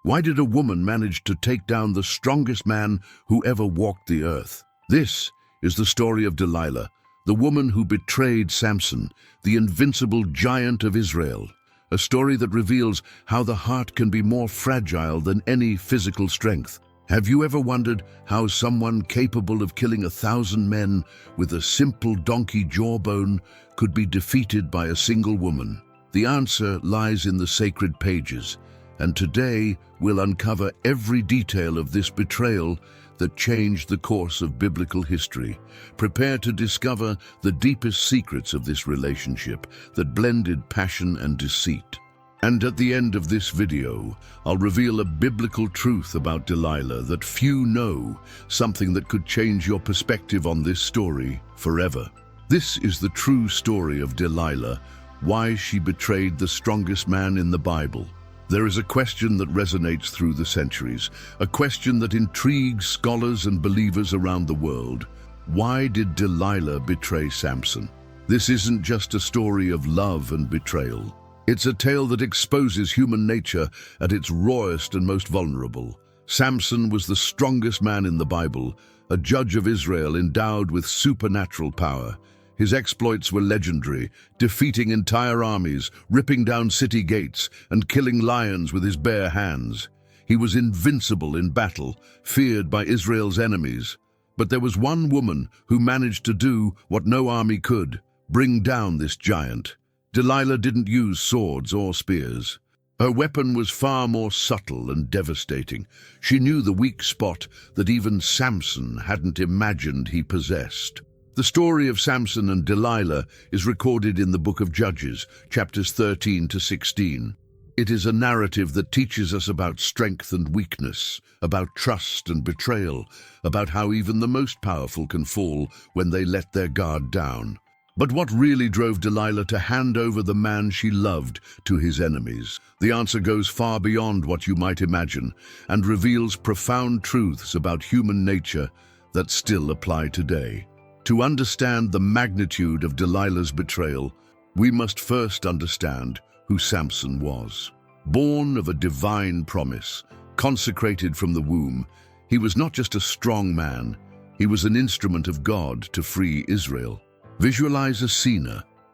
Why did a woman manage to take down the strongest man who ever walked the earth? This is the story of Delilah, the woman who betrayed Samson, the invincible giant of Israel. A story that reveals how the heart can be more fragile than any physical strength. Have you ever wondered how someone capable of killing 1,000 men with a simple donkey jawbone could be defeated by a single woman? The answer lies in the sacred pages, and today we'll uncover every detail of this betrayal that changed the course of biblical history. Prepare to discover the deepest secrets of this relationship that blended passion and deceit. And at the end of this video, I'll reveal a biblical truth about Delilah that few know, something that could change your perspective on this story forever. This is the true story of Delilah, why she betrayed the strongest man in the Bible. There is a question that resonates through the centuries, a question that intrigues scholars and believers around the world. Why did Delilah betray Samson? This isn't just a story of love and betrayal. It's a tale that exposes human nature at its rawest and most vulnerable. Samson was the strongest man in the Bible, a judge of Israel endowed with supernatural power. His exploits were legendary, defeating entire armies, ripping down city gates, and killing lions with his bare hands. He was invincible in battle, feared by Israel's enemies. But there was one woman who managed to do what no army could: bring down this giant. Delilah didn't use swords or spears. Her weapon was far more subtle and devastating. She knew the weak spot that even Samson hadn't imagined he possessed. The story of Samson and Delilah is recorded in the book of Judges, chapters 13 to 16. It is a narrative that teaches us about strength and weakness, about trust and betrayal, about how even the most powerful can fall when they let their guard down. But what really drove Delilah to hand over the man she loved to his enemies? The answer goes far beyond what you might imagine and reveals profound truths about human nature that still apply today. To understand the magnitude of Delilah's betrayal, we must first understand who Samson was. Born of a divine promise, consecrated from the womb, he was not just a strong man, he was an instrument of God to free Israel. Visualize a scene.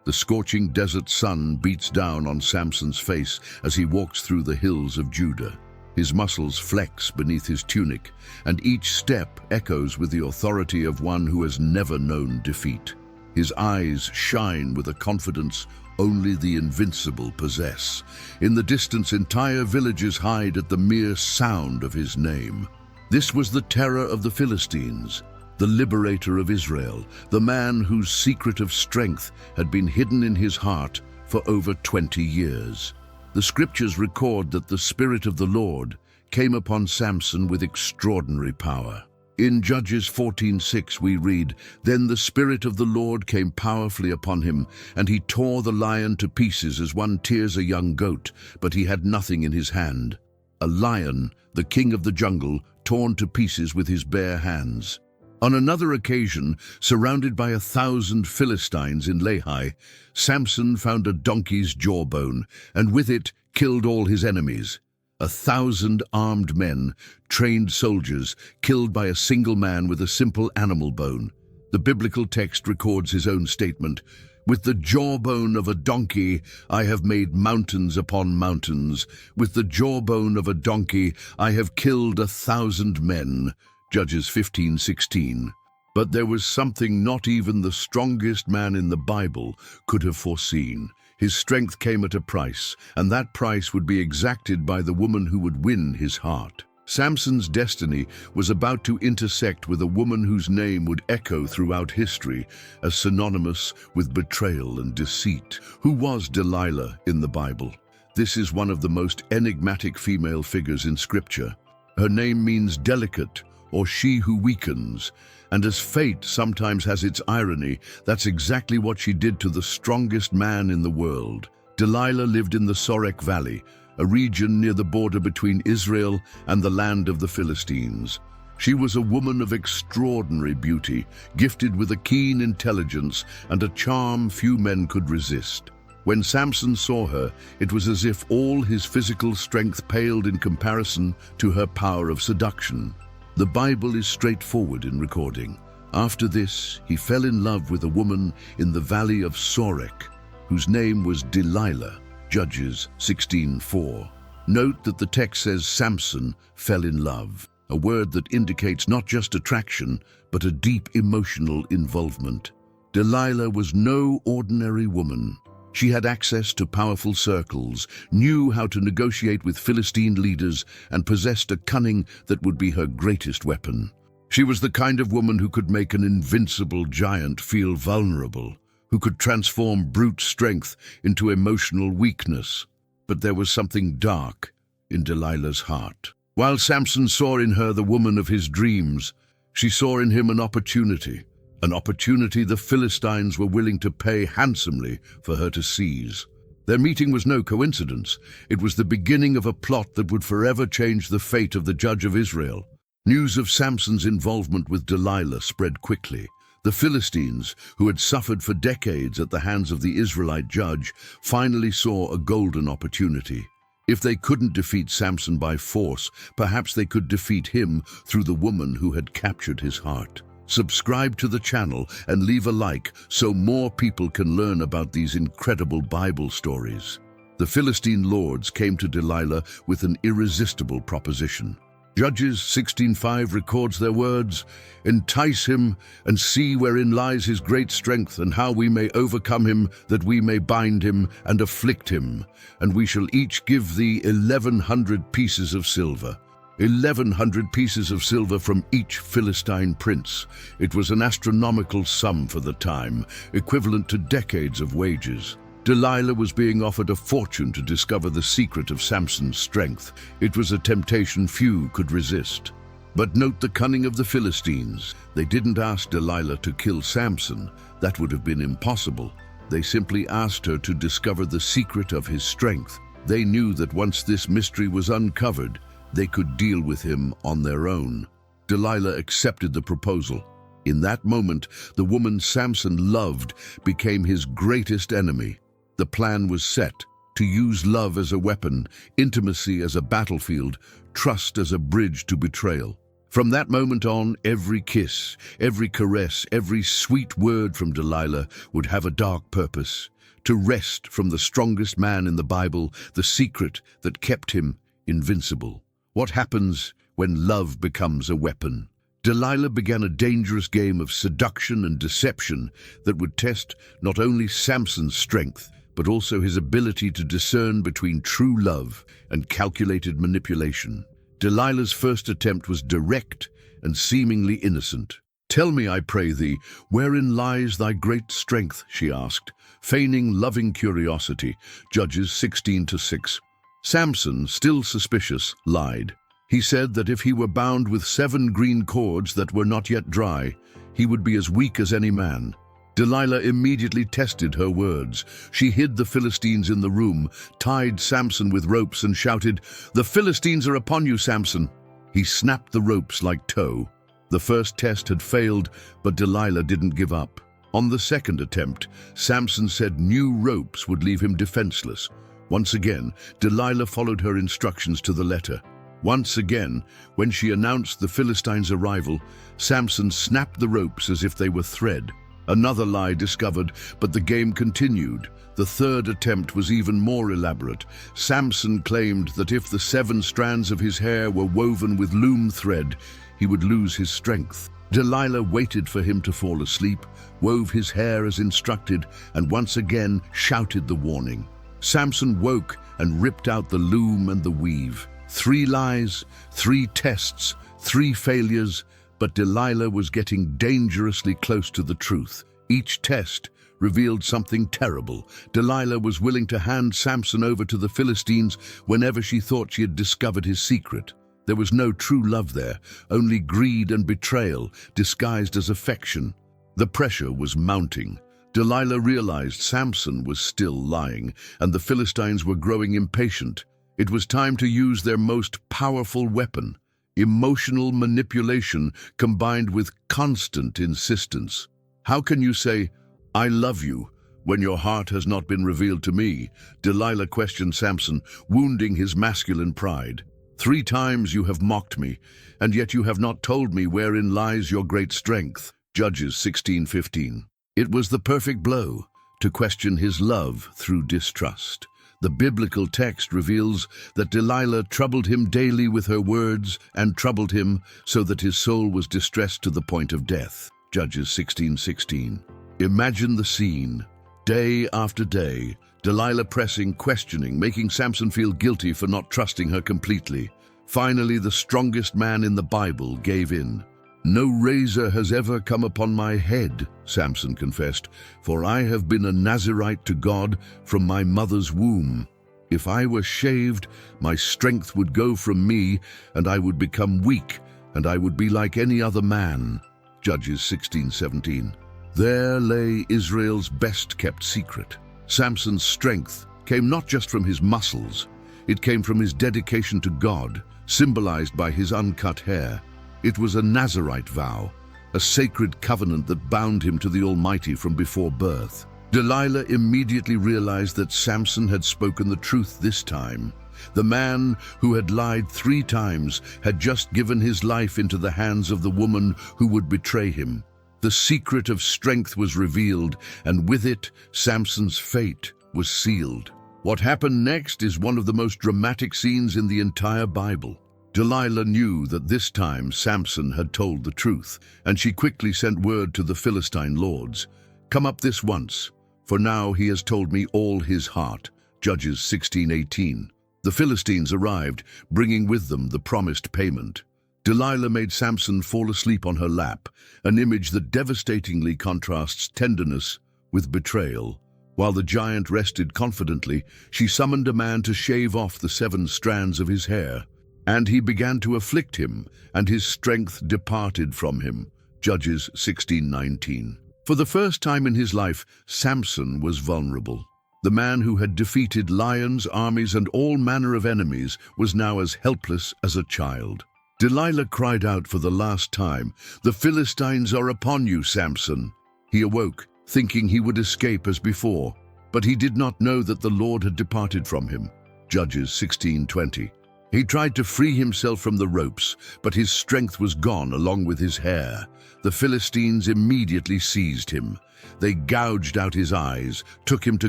The scorching desert sun beats down on Samson's face as he walks through the hills of Judah. His muscles flex beneath his tunic, and each step echoes with the authority of one who has never known defeat. His eyes shine with a confidence only the invincible possess. In the distance, entire villages hide at the mere sound of his name. This was the terror of the Philistines, the liberator of Israel, the man whose secret of strength had been hidden in his heart for over 20 years. The scriptures record that the Spirit of the Lord came upon Samson with extraordinary power. In Judges 14:6 we read, "Then the Spirit of the Lord came powerfully upon him, and he tore the lion to pieces as one tears a young goat, but he had nothing in his hand." A lion, the king of the jungle, torn to pieces with his bare hands. On another occasion, surrounded by 1,000 Philistines in Lehi, Samson found a donkey's jawbone, and with it killed all his enemies. 1,000 armed men, trained soldiers, killed by a single man with a simple animal bone. The biblical text records his own statement, "With the jawbone of a donkey I have made mountains upon mountains. With the jawbone of a donkey I have killed 1,000 men." Judges 15:16. But there was something not even the strongest man in the Bible could have foreseen. His strength came at a price, and that price would be exacted by the woman who would win his heart. Samson's destiny was about to intersect with a woman whose name would echo throughout history as synonymous with betrayal and deceit. Who was Delilah in the Bible? This is one of the most enigmatic female figures in Scripture. Her name means delicate, or she who weakens, and as fate sometimes has its irony, that's exactly what she did to the strongest man in the world. Delilah lived in the Sorek Valley, a region near the border between Israel and the land of the Philistines. She was a woman of extraordinary beauty, gifted with a keen intelligence and a charm few men could resist. When Samson saw her, it was as if all his physical strength paled in comparison to her power of seduction. The Bible is straightforward in recording. After this, he fell in love with a woman in the valley of Sorek, whose name was Delilah, Judges 16:4. Note that the text says Samson fell in love, a word that indicates not just attraction, but a deep emotional involvement. Delilah was no ordinary woman. She had access to powerful circles, knew how to negotiate with Philistine leaders, and possessed a cunning that would be her greatest weapon. She was the kind of woman who could make an invincible giant feel vulnerable, who could transform brute strength into emotional weakness. But there was something dark in Delilah's heart. While Samson saw in her the woman of his dreams, she saw in him an opportunity the Philistines were willing to pay handsomely for her to seize. Their meeting was no coincidence. It was the beginning of a plot that would forever change the fate of the judge of Israel. News of Samson's involvement with Delilah spread quickly. The Philistines, who had suffered for decades at the hands of the Israelite judge, finally saw a golden opportunity. If they couldn't defeat Samson by force, perhaps they could defeat him through the woman who had captured his heart. Subscribe to the channel and leave a like so more people can learn about these incredible Bible stories. The Philistine lords came to Delilah with an irresistible proposition. Judges 16:5 records their words, "Entice him and see wherein lies his great strength, and how we may overcome him, that we may bind him and afflict him. And we shall each give thee 1,100 pieces of silver." 1,100 pieces of silver from each Philistine prince. It was an astronomical sum for the time, equivalent to decades of wages. Delilah was being offered a fortune to discover the secret of Samson's strength. It was a temptation few could resist. But note the cunning of the Philistines. They didn't ask Delilah to kill Samson. That would have been impossible. They simply asked her to discover the secret of his strength. They knew that once this mystery was uncovered, they could deal with him on their own. Delilah accepted the proposal. In that moment, the woman Samson loved became his greatest enemy. The plan was set: to use love as a weapon, intimacy as a battlefield, trust as a bridge to betrayal. From that moment on, every kiss, every caress, every sweet word from Delilah would have a dark purpose: to wrest from the strongest man in the Bible the secret that kept him invincible. What happens when love becomes a weapon? Delilah began a dangerous game of seduction and deception that would test not only Samson's strength, but also his ability to discern between true love and calculated manipulation. Delilah's first attempt was direct and seemingly innocent. "Tell me, I pray thee, wherein lies thy great strength?" she asked, feigning loving curiosity. Judges 16:6. Samson, still suspicious, lied. He said that if he were bound with 7 green cords that were not yet dry, he would be as weak as any man. Delilah immediately tested her words. She hid the Philistines in the room, tied Samson with ropes, and shouted, "The Philistines are upon you, Samson!" He snapped the ropes like tow. The first test had failed, but Delilah didn't give up. On the second attempt, Samson said new ropes would leave him defenseless. Once again, Delilah followed her instructions to the letter. Once again, when she announced the Philistines' arrival, Samson snapped the ropes as if they were thread. Another lie discovered, but the game continued. The third attempt was even more elaborate. Samson claimed that if the 7 strands of his hair were woven with loom thread, he would lose his strength. Delilah waited for him to fall asleep, wove his hair as instructed, and once again shouted the warning. Samson woke and ripped out the loom and the weave. 3 lies, 3 tests, 3 failures, but Delilah was getting dangerously close to the truth. Each test revealed something terrible. Delilah was willing to hand Samson over to the Philistines whenever she thought she had discovered his secret. There was no true love there, only greed and betrayal disguised as affection. The pressure was mounting. Delilah realized Samson was still lying, and the Philistines were growing impatient. It was time to use their most powerful weapon: emotional manipulation combined with constant insistence. How can you say, "I love you," When your heart has not been revealed to me, Delilah questioned Samson, wounding his masculine pride. 3 times you have mocked me, and yet you have not told me wherein lies your great strength. Judges 16:15. It was the perfect blow to question his love through distrust. The biblical text reveals that Delilah troubled him daily with her words and troubled him so that his soul was distressed to the point of death. Judges 16:16. Imagine the scene. Day after day, Delilah pressing, questioning, making Samson feel guilty for not trusting her completely. Finally, the strongest man in the Bible gave in. "No razor has ever come upon my head," Samson confessed, "for I have been a Nazirite to God from my mother's womb. If I were shaved, my strength would go from me, and I would become weak, and I would be like any other man." Judges 16:17. There lay Israel's best-kept secret. Samson's strength came not just from his muscles, it came from his dedication to God, symbolized by his uncut hair. It was a Nazirite vow, a sacred covenant that bound him to the Almighty from before birth. Delilah immediately realized that Samson had spoken the truth this time. The man who had lied 3 times had just given his life into the hands of the woman who would betray him. The secret of strength was revealed, and with it, Samson's fate was sealed. What happened next is one of the most dramatic scenes in the entire Bible. Delilah knew that this time Samson had told the truth, and she quickly sent word to the Philistine lords. "Come up this once, for now he has told me all his heart." Judges 16:18. The Philistines arrived, bringing with them the promised payment. Delilah made Samson fall asleep on her lap, an image that devastatingly contrasts tenderness with betrayal. While the giant rested confidently, she summoned a man to shave off the 7 strands of his hair. And he began to afflict him, and his strength departed from him. Judges 16:19. For the first time in his life, Samson was vulnerable. The man who had defeated lions, armies, and all manner of enemies was now as helpless as a child. Delilah cried out for the last time, "The Philistines are upon you, Samson." He awoke, thinking he would escape as before, but he did not know that the Lord had departed from him. Judges 16:20. He tried to free himself from the ropes, but his strength was gone along with his hair. The Philistines immediately seized him. They gouged out his eyes, took him to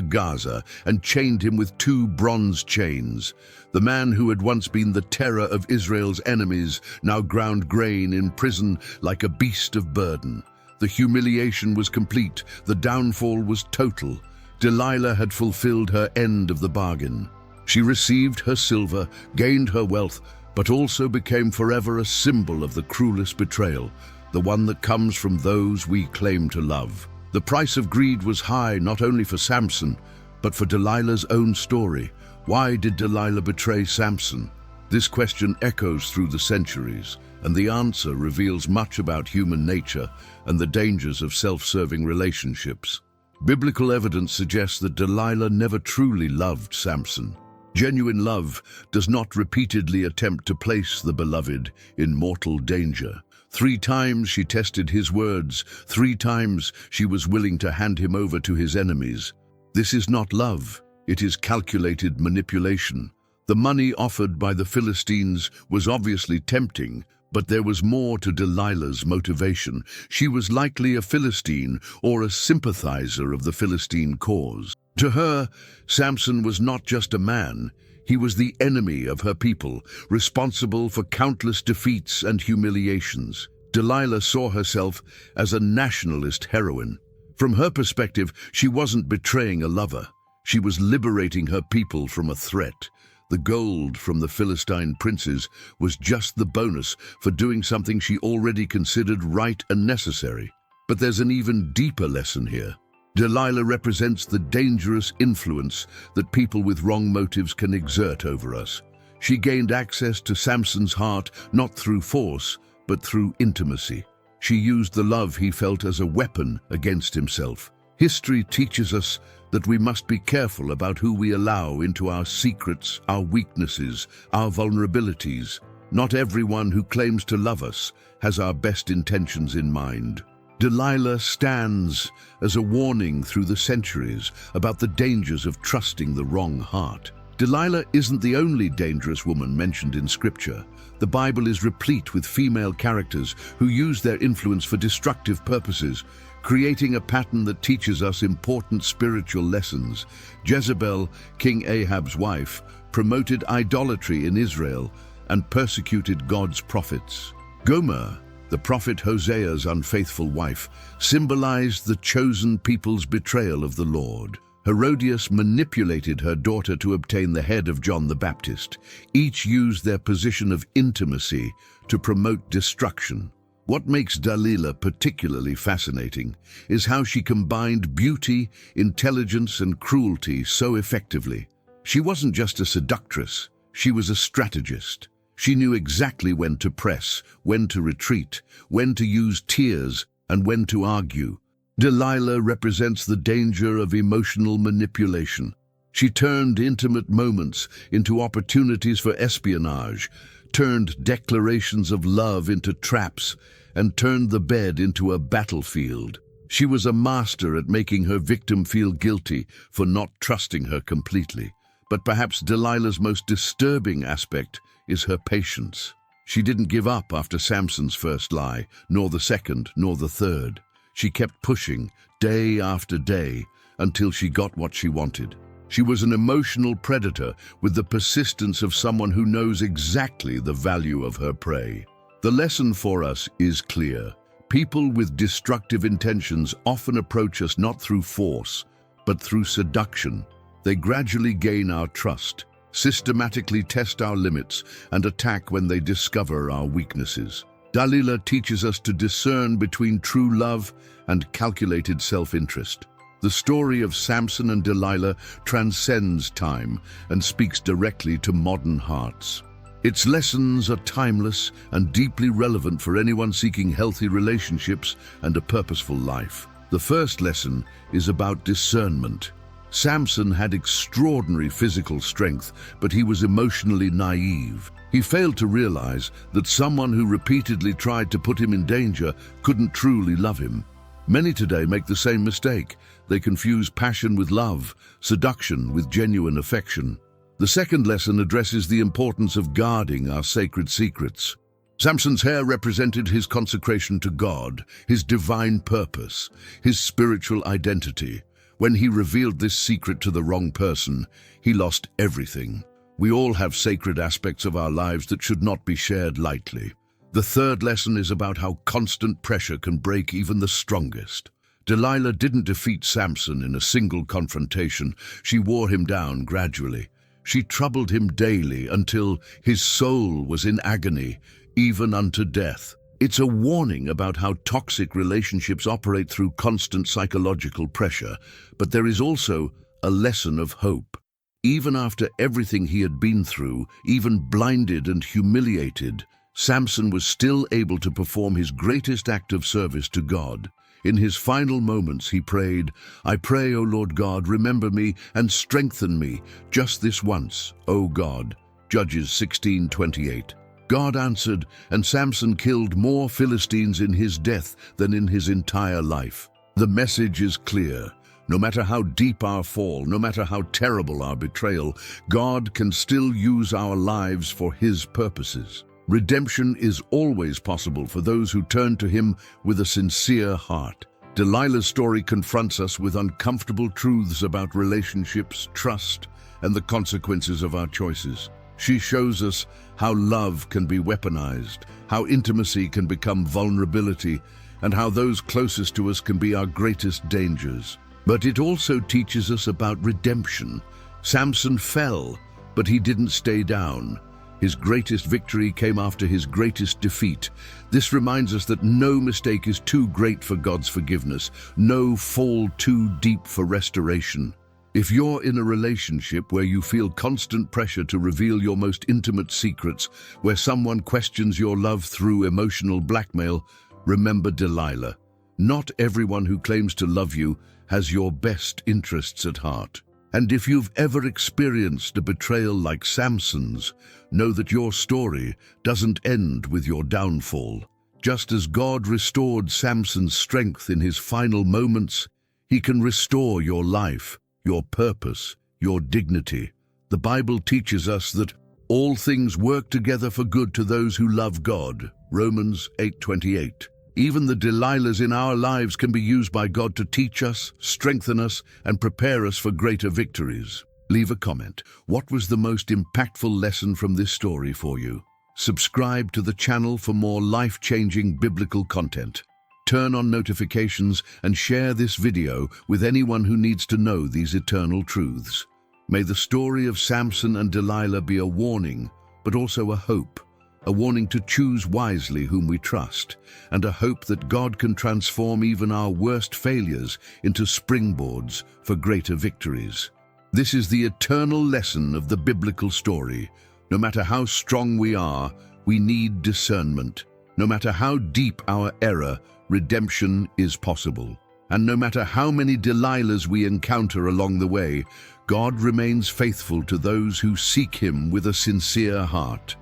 Gaza, and chained him with 2 bronze chains. The man who had once been the terror of Israel's enemies now ground grain in prison like a beast of burden. The humiliation was complete. The downfall was total. Delilah had fulfilled her end of the bargain. She received her silver, gained her wealth, but also became forever a symbol of the cruelest betrayal, the one that comes from those we claim to love. The price of greed was high not only for Samson, but for Delilah's own story. Why did Delilah betray Samson? This question echoes through the centuries, and the answer reveals much about human nature and the dangers of self-serving relationships. Biblical evidence suggests that Delilah never truly loved Samson. Genuine love does not repeatedly attempt to place the beloved in mortal danger. 3 times she tested his words. 3 times she was willing to hand him over to his enemies. This is not love. It is calculated manipulation. The money offered by the Philistines was obviously tempting, but there was more to Delilah's motivation. She was likely a Philistine or a sympathizer of the Philistine cause. To her, Samson was not just a man. He was the enemy of her people, responsible for countless defeats and humiliations. Delilah saw herself as a nationalist heroine. From her perspective, she wasn't betraying a lover. She was liberating her people from a threat. The gold from the Philistine princes was just the bonus for doing something she already considered right and necessary. But there's an even deeper lesson here. Delilah represents the dangerous influence that people with wrong motives can exert over us. She gained access to Samson's heart not through force, but through intimacy. She used the love he felt as a weapon against himself. History teaches us that we must be careful about who we allow into our secrets, our weaknesses, our vulnerabilities. Not everyone who claims to love us has our best intentions in mind. Delilah stands as a warning through the centuries about the dangers of trusting the wrong heart. Delilah isn't the only dangerous woman mentioned in Scripture. The Bible is replete with female characters who use their influence for destructive purposes, creating a pattern that teaches us important spiritual lessons. Jezebel, King Ahab's wife, promoted idolatry in Israel and persecuted God's prophets. Gomer, the prophet Hosea's unfaithful wife, symbolized the chosen people's betrayal of the Lord. Herodias manipulated her daughter to obtain the head of John the Baptist. Each used their position of intimacy to promote destruction. What makes Delilah particularly fascinating is how she combined beauty, intelligence, and cruelty so effectively. She wasn't just a seductress, she was a strategist. She knew exactly when to press, when to retreat, when to use tears, and when to argue. Delilah represents the danger of emotional manipulation. She turned intimate moments into opportunities for espionage, turned declarations of love into traps, and turned the bed into a battlefield. She was a master at making her victim feel guilty for not trusting her completely. But perhaps Delilah's most disturbing aspect is her patience. She didn't give up after Samson's first lie, nor the second, nor the third. She kept pushing, day after day, until she got what she wanted. She was an emotional predator with the persistence of someone who knows exactly the value of her prey. The lesson for us is clear. People with destructive intentions often approach us not through force, but through seduction. They gradually gain our trust, systematically test our limits, and attack when they discover our weaknesses. Delilah teaches us to discern between true love and calculated self-interest. The story of Samson and Delilah transcends time and speaks directly to modern hearts. Its lessons are timeless and deeply relevant for anyone seeking healthy relationships and a purposeful life. The first lesson is about discernment. Samson had extraordinary physical strength, but he was emotionally naive. He failed to realize that someone who repeatedly tried to put him in danger couldn't truly love him. Many today make the same mistake. They confuse passion with love, seduction with genuine affection. The second lesson addresses the importance of guarding our sacred secrets. Samson's hair represented his consecration to God, his divine purpose, his spiritual identity. When he revealed this secret to the wrong person, he lost everything. We all have sacred aspects of our lives that should not be shared lightly. The third lesson is about how constant pressure can break even the strongest. Delilah didn't defeat Samson in a single confrontation. She wore him down gradually. She troubled him daily until his soul was in agony, even unto death. It's a warning about how toxic relationships operate through constant psychological pressure, but there is also a lesson of hope. Even after everything he had been through, even blinded and humiliated, Samson was still able to perform his greatest act of service to God. In his final moments, he prayed, "I pray, O Lord God, remember me and strengthen me just this once, O God." Judges 16:28. God answered, and Samson killed more Philistines in his death than in his entire life. The message is clear. No matter how deep our fall, no matter how terrible our betrayal, God can still use our lives for His purposes. Redemption is always possible for those who turn to Him with a sincere heart. Delilah's story confronts us with uncomfortable truths about relationships, trust, and the consequences of our choices. She shows us how love can be weaponized, how intimacy can become vulnerability, and how those closest to us can be our greatest dangers. But it also teaches us about redemption. Samson fell, but he didn't stay down. His greatest victory came after his greatest defeat. This reminds us that no mistake is too great for God's forgiveness, no fall too deep for restoration. If you're in a relationship where you feel constant pressure to reveal your most intimate secrets, where someone questions your love through emotional blackmail, remember Delilah. Not everyone who claims to love you has your best interests at heart. And if you've ever experienced a betrayal like Samson's, know that your story doesn't end with your downfall. Just as God restored Samson's strength in his final moments, he can restore your life, your purpose, your dignity. The Bible teaches us that all things work together for good to those who love God. Romans 8:28. Even the Delilahs in our lives can be used by God to teach us, strengthen us, and prepare us for greater victories. Leave a comment. What was the most impactful lesson from this story for you? Subscribe to the channel for more life-changing biblical content. Turn on notifications and share this video with anyone who needs to know these eternal truths. May the story of Samson and Delilah be a warning, but also a hope. A warning to choose wisely whom we trust, and a hope that God can transform even our worst failures into springboards for greater victories. This is the eternal lesson of the biblical story. No matter how strong we are, we need discernment. No matter how deep our error, redemption is possible. And no matter how many Delilahs we encounter along the way, God remains faithful to those who seek Him with a sincere heart.